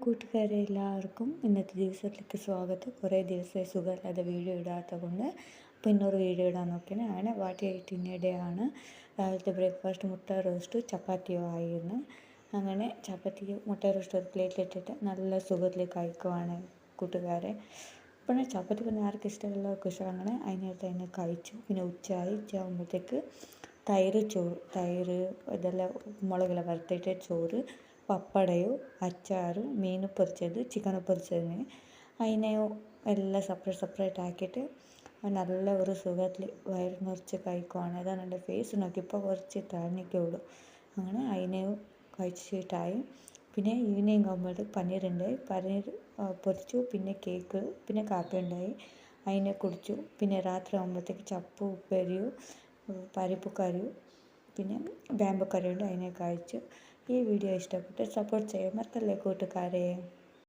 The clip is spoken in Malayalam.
കൂട്ടുകാരെ എല്ലാവർക്കും ഇന്നത്തെ ദിവസത്തിലേക്ക് സ്വാഗതം. കുറേ ദിവസമായി സുഖമില്ലാതെ വീഡിയോ ഇടാത്തത് കൊണ്ട് അപ്പോൾ ഇന്നൊരു വീഡിയോ ഇടാൻ നോക്കിയാണ്. അങ്ങനെ വാട്ട് എയ്റ്റിനിടെയാണ് രാവിലത്തെ ബ്രേക്ക്ഫാസ്റ്റ് മുട്ട റോസ്റ്റ് ചപ്പാത്തിയോ ആയിരുന്നു. അങ്ങനെ ചപ്പാത്തി മുട്ട റോസ്റ്റ് ഒരു പ്ലേറ്റിലിട്ടിട്ട് നല്ല സുഖത്തിൽ കഴിക്കുവാണ് കൂട്ടുകാരെ. പിന്നെ ചപ്പാത്തി പിന്നെ ആർക്കും ഇഷ്ടമുള്ളവർക്ക് ഇഷ്ടം. അങ്ങനെ അതിനകത്ത് കഴിച്ചു. പിന്നെ ഉച്ചയാകുമ്പോഴത്തേക്ക് തൈര് ഇതെല്ലാം മുളകെല്ലാം വറുത്തിട്ട് ചോറ്, പപ്പടയോ അച്ചാറും മീൻ പൊരിച്ചത് ചിക്കൻ പൊരിച്ചതിന് അതിനെയോ എല്ലാം സെപ്പറേറ്റ് ആക്കിയിട്ട് നല്ല ഒരു സുഖത്തിൽ വയറ് നിറച്ച് കഴിക്കുവാണ്. അതാണ് എൻ്റെ ഫേസ് നോക്കിയപ്പോൾ കുറച്ച് തണിക്കുള്ളൂ. അങ്ങനെ അതിനെയോ കഴിച്ചിട്ടായി. പിന്നെ ഈവനിങ് ആകുമ്പോൾ പനീർ പൊരിച്ചു. പിന്നെ കേക്ക്, പിന്നെ കാപ്പി ഉണ്ടായി, അതിനെ കുടിച്ചു. പിന്നെ രാത്രി ആകുമ്പോഴത്തേക്ക് ചപ്പ് ഉപ്പേരിയോ പരിപ്പ് കറിയോ പിന്നെ ബാമ്പു കറിയുണ്ട്, അതിനെ കഴിച്ചു. ഈ വീഡിയോ ഇഷ്ടപ്പെട്ട് സപ്പോർട്ട് ചെയ്യാൻ മറക്കല്ലേ കൂട്ടുകാരെ.